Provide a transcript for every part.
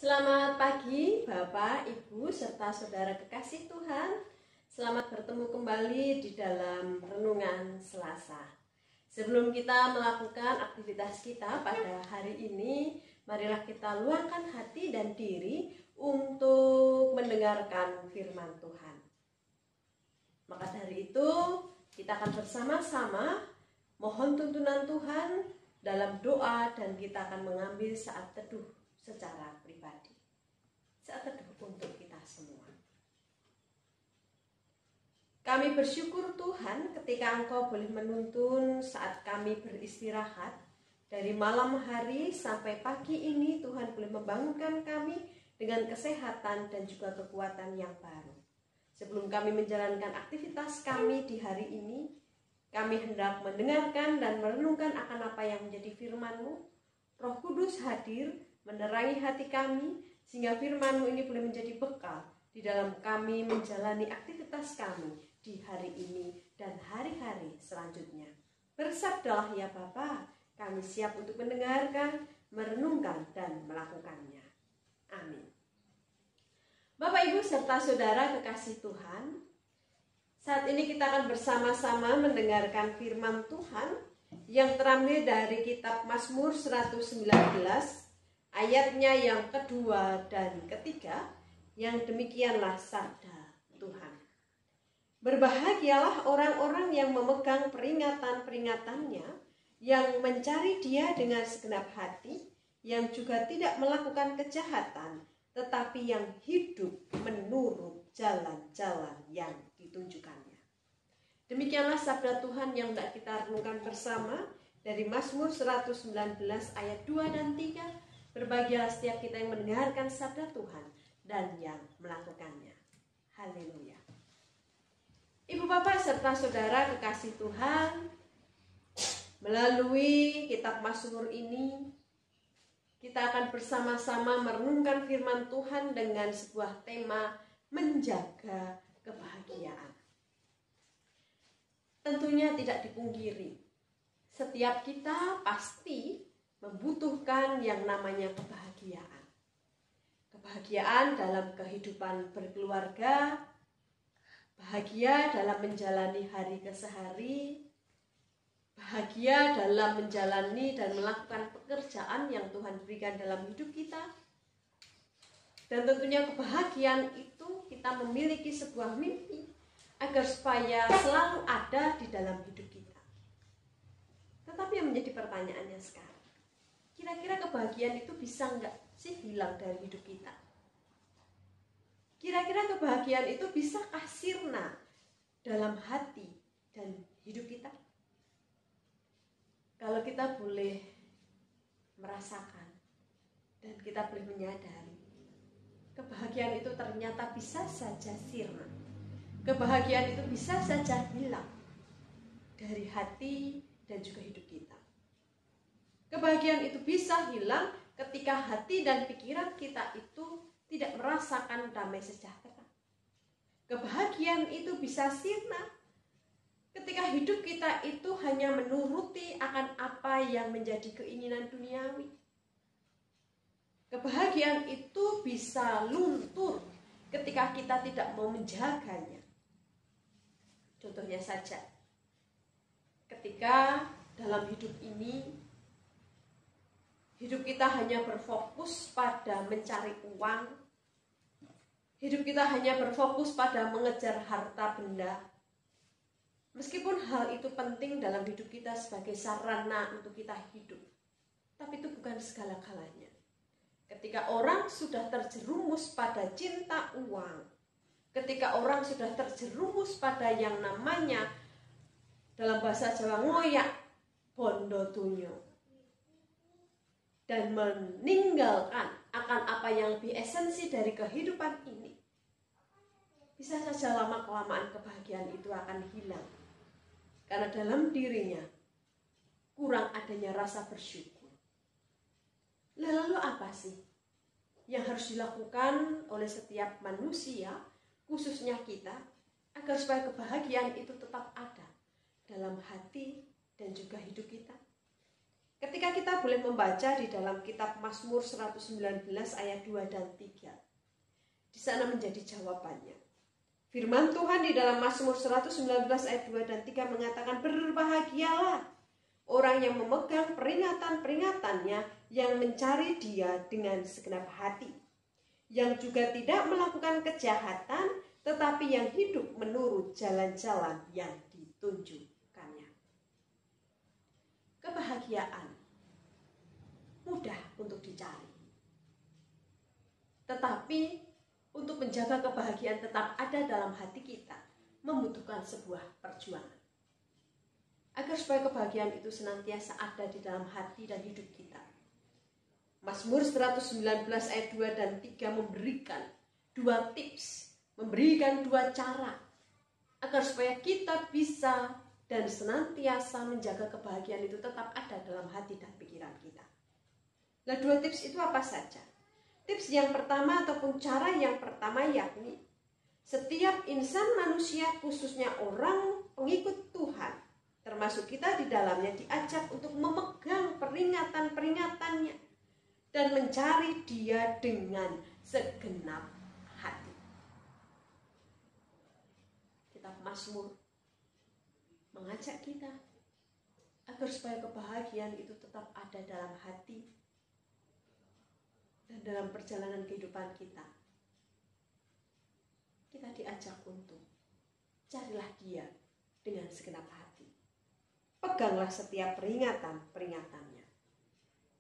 Selamat pagi Bapak, Ibu, serta saudara kekasih Tuhan. Selamat bertemu kembali di dalam Renungan Selasa. Sebelum kita melakukan aktivitas kita pada hari ini, marilah kita luangkan hati dan diri untuk mendengarkan firman Tuhan. Maka dari itu, kita akan bersama-sama mohon tuntunan Tuhan dalam doa, dan kita akan mengambil saat teduh secara pribadi. Saat teduh untuk kita semua. Kami bersyukur Tuhan ketika Engkau boleh menuntun saat kami beristirahat. Dari malam hari sampai pagi ini Tuhan boleh membangunkan kami dengan kesehatan dan juga kekuatan yang baru. Sebelum kami menjalankan aktivitas kami di hari ini, kami hendak mendengarkan dan merenungkan akan apa yang menjadi firman-Mu. Roh Kudus hadir menerangi hati kami, sehingga firman-Mu ini boleh menjadi bekal di dalam kami menjalani aktivitas kami di hari ini dan hari-hari selanjutnya. Bersabdalah ya Bapa, kami siap untuk mendengarkan, merenungkan, dan melakukannya. Amin. Bapak, Ibu, serta saudara kekasih Tuhan, saat ini kita akan bersama-sama mendengarkan firman Tuhan yang terambil dari kitab Mazmur 119, ayatnya yang kedua dan ketiga, yang demikianlah sabda Tuhan. Berbahagialah orang-orang yang memegang peringatan-peringatannya, yang mencari Dia dengan segenap hati, yang juga tidak melakukan kejahatan, tetapi yang hidup menurut jalan-jalan yang ditunjukkannya. Demikianlah sabda Tuhan yang hendak kita renungkan bersama dari Mazmur 119 ayat 2 dan 3. Berbahagialah setiap kita yang mendengarkan sabda Tuhan dan yang melakukannya. Haleluya. Ibu bapak serta saudara kekasih Tuhan, melalui kitab Mazmur ini kita akan bersama-sama merenungkan firman Tuhan dengan sebuah tema menjaga kebahagiaan. Tentunya tidak dipungkiri, setiap kita pasti membutuhkan yang namanya kebahagiaan. Kebahagiaan dalam kehidupan berkeluarga, bahagia dalam menjalani hari kesehari, bahagia dalam menjalani dan melakukan pekerjaan yang Tuhan berikan dalam hidup kita. Dan tentunya kebahagiaan itu kita memiliki sebuah mimpi agar supaya selalu ada di dalam hidup kita. Tetapi yang menjadi pertanyaannya sekarang, kira-kira kebahagiaan itu bisa nggak sih hilang dari hidup kita? Kira-kira kebahagiaan itu bisakah sirna dalam hati dan hidup kita? Kalau kita boleh merasakan dan kita boleh menyadari, kebahagiaan itu ternyata bisa saja sirna. Kebahagiaan itu bisa saja hilang dari hati dan juga hidup kita. Kebahagiaan itu bisa hilang ketika hati dan pikiran kita itu tidak merasakan damai sejahtera. Kebahagiaan itu bisa sirna ketika hidup kita itu hanya menuruti akan apa yang menjadi keinginan duniawi. Kebahagiaan itu bisa luntur ketika kita tidak mau menjaganya. Contohnya saja, ketika dalam hidup ini hidup kita hanya berfokus pada mencari uang, hidup kita hanya berfokus pada mengejar harta benda. Meskipun hal itu penting dalam hidup kita sebagai sarana untuk kita hidup, tapi itu bukan segala-galanya. Ketika orang sudah terjerumus pada cinta uang, ketika orang sudah terjerumus pada yang namanya dalam bahasa Jawa ngoyak bondo dunyo, dan meninggalkan akan apa yang lebih esensi dari kehidupan ini, bisa saja lama-kelamaan kebahagiaan itu akan hilang. Karena dalam dirinya kurang adanya rasa bersyukur. Lalu apa sih yang harus dilakukan oleh setiap manusia, khususnya kita, agar supaya kebahagiaan itu tetap ada dalam hati dan juga hidup kita? Ketika kita boleh membaca di dalam kitab Mazmur 119 ayat 2 dan 3. Di sana menjadi jawabannya. Firman Tuhan di dalam Mazmur 119 ayat 2 dan 3 mengatakan, berbahagialah orang yang memegang peringatan-peringatannya, yang mencari Dia dengan segenap hati, yang juga tidak melakukan kejahatan, tetapi yang hidup menurut jalan-jalan yang ditunjukkannya. Kebahagiaan mudah untuk dicari. Tetapi untuk menjaga kebahagiaan tetap ada dalam hati kita membutuhkan sebuah perjuangan. Agar supaya kebahagiaan itu senantiasa ada di dalam hati dan hidup kita. Mazmur 119 ayat 2 dan 3 memberikan 2 tips, memberikan 2 cara agar supaya kita bisa dan senantiasa menjaga kebahagiaan itu tetap ada dalam hati dan pikiran kita. Nah, 2 tips itu apa saja? Tips yang pertama ataupun cara yang pertama yakni setiap insan manusia, khususnya orang pengikut Tuhan, termasuk kita di dalamnya, diajak untuk memegang peringatan-peringatannya dan mencari Dia dengan segenap hati. Kitab Mazmur mengajak kita agar supaya kebahagiaan itu tetap ada dalam hati dan dalam perjalanan kehidupan kita. Kita diajak untuk carilah Dia dengan segenap hati. Peganglah setiap peringatan-peringatannya.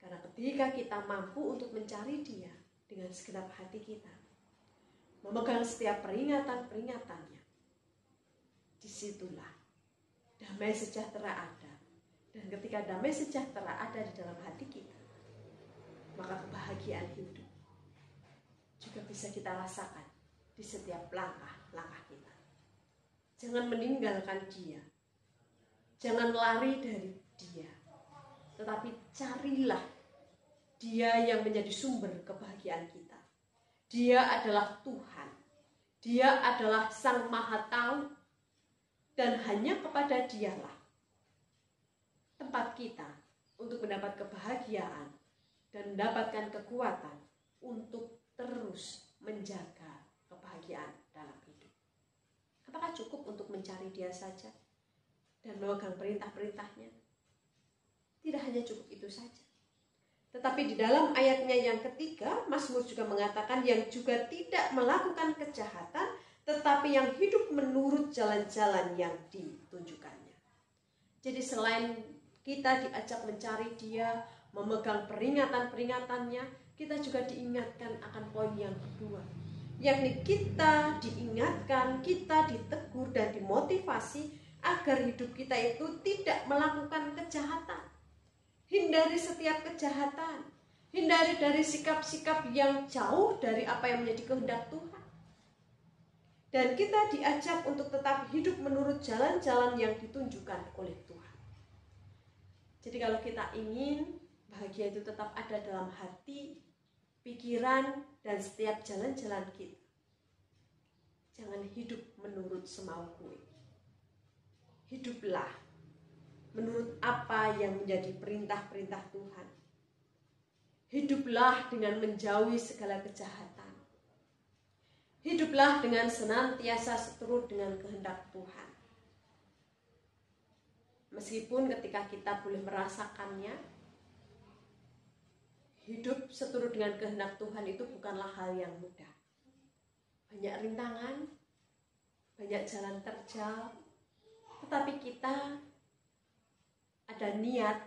Karena ketika kita mampu untuk mencari Dia dengan segenap hati kita, memegang setiap peringatan-peringatannya, disitulah damai sejahtera ada. Dan ketika damai sejahtera ada di dalam hati kita, maka kebahagiaan hidup juga bisa kita rasakan di setiap langkah-langkah kita. Jangan meninggalkan Dia, jangan lari dari Dia, tetapi carilah Dia yang menjadi sumber kebahagiaan kita. Dia adalah Tuhan, Dia adalah Sang Maha Tahu, dan hanya kepada Dialah tempat kita untuk mendapat kebahagiaan dan mendapatkan kekuatan untuk terus menjaga kebahagiaan dalam hidup. Apakah cukup untuk mencari Dia saja dan memegang perintah-perintahnya? Tidak hanya cukup itu saja. Tetapi di dalam ayatnya yang ketiga, Mazmur juga mengatakan yang juga tidak melakukan kejahatan, tetapi yang hidup menurut jalan-jalan yang ditunjukkannya. Jadi selain kita diajak mencari Dia, memegang peringatan-peringatannya, kita juga diingatkan akan poin yang kedua, yakni kita diingatkan, kita ditegur dan dimotivasi agar hidup kita itu tidak melakukan kejahatan. Hindari setiap kejahatan, hindari dari sikap-sikap yang jauh dari apa yang menjadi kehendak Tuhan. Dan kita diajak untuk tetap hidup menurut jalan-jalan yang ditunjukkan oleh Tuhan. Jadi kalau kita ingin bahagia itu tetap ada dalam hati, pikiran, dan setiap jalan-jalan kita, jangan hidup menurut semaumu. Hiduplah menurut apa yang menjadi perintah-perintah Tuhan. Hiduplah dengan menjauhi segala kejahatan. Hiduplah dengan senantiasa seturut dengan kehendak Tuhan. Meskipun ketika kita boleh merasakannya, hidup seturut dengan kehendak Tuhan itu bukanlah hal yang mudah. Banyak rintangan, banyak jalan terjal, tetapi kita ada niat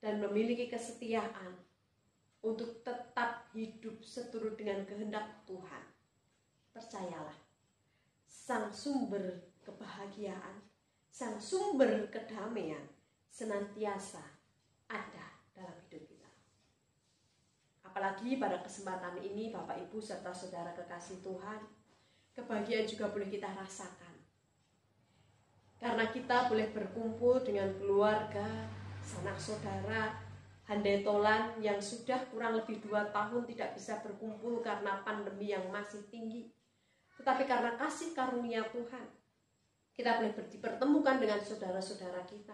dan memiliki kesetiaan untuk tetap hidup seturut dengan kehendak Tuhan. Percayalah, Sang sumber kebahagiaan, Sang sumber kedamaian senantiasa ada dalam hidup kita. Apalagi pada kesempatan ini Bapak Ibu serta saudara kekasih Tuhan, kebahagiaan juga boleh kita rasakan. Karena kita boleh berkumpul dengan keluarga, sanak saudara, handai tolan yang sudah kurang lebih 2 tahun tidak bisa berkumpul karena pandemi yang masih tinggi. Tetapi karena kasih karunia Tuhan, kita boleh dipertemukan dengan saudara-saudara kita.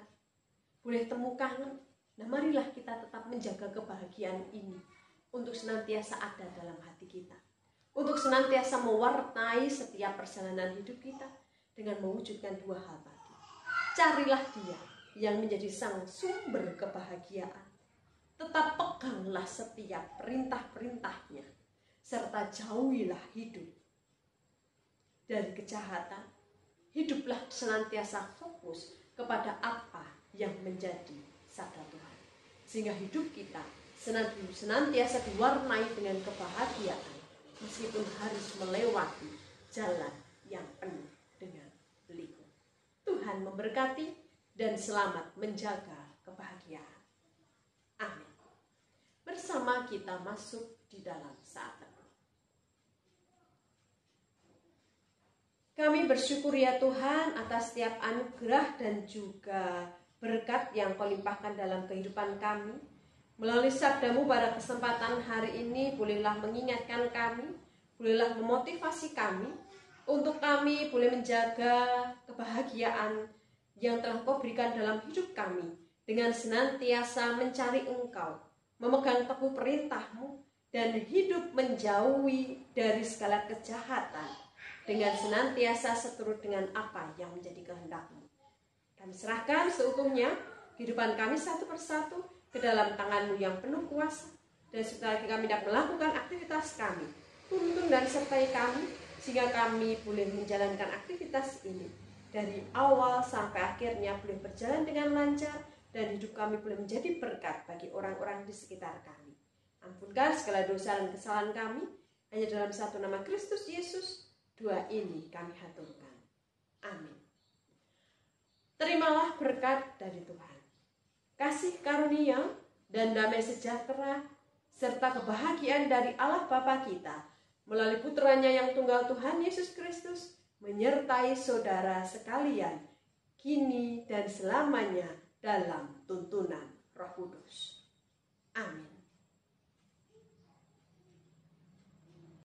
Boleh temu kangen, Nah, marilah kita tetap menjaga kebahagiaan ini untuk senantiasa ada dalam hati kita, untuk senantiasa mewarnai setiap perjalanan hidup kita dengan mewujudkan dua hal tadi. Carilah Dia yang menjadi sang sumber kebahagiaan. Tetap peganglah setiap perintah-perintahnya, serta jauhilah hidup dari kejahatan. Hiduplah senantiasa fokus kepada apa yang menjadi sabda Tuhan, sehingga hidup kita senantiasa diwarnai dengan kebahagiaan, meskipun harus melewati jalan yang penuh dengan liku. Tuhan memberkati dan selamat menjaga kebahagiaan. Amin. Bersama kita masuk di dalam saat teduh. Kami bersyukur ya Tuhan atas setiap anugerah dan juga berkat yang Kau limpahkan dalam kehidupan kami. Melalui sabda-Mu pada kesempatan hari ini, bolehlah mengingatkan kami, bolehlah memotivasi kami, untuk kami boleh menjaga kebahagiaan yang telah Kau berikan dalam hidup kami, dengan senantiasa mencari Engkau, memegang teguh perintah-Mu, dan hidup menjauhi dari segala kejahatan, dengan senantiasa seturut dengan apa yang menjadi kehendak-Mu. Kami serahkan seutuhnya kehidupan kami satu persatu ke dalam tangan-Mu yang penuh kuasa, dan setelah kami dapat melakukan aktivitas kami, tuntun dan sertai kami, sehingga kami boleh menjalankan aktivitas ini dari awal sampai akhirnya boleh berjalan dengan lancar, dan hidup kami boleh menjadi berkat bagi orang-orang di sekitar kami. Ampunkan segala dosa dan kesalahan kami, hanya dalam satu nama Kristus Yesus, doa ini kami haturkan. Amin. Terimalah berkat dari Tuhan, kasih karunia dan damai sejahtera, serta kebahagiaan dari Allah Bapa kita, melalui putranya yang tunggal Tuhan Yesus Kristus, menyertai saudara sekalian, kini dan selamanya dalam tuntunan Roh Kudus.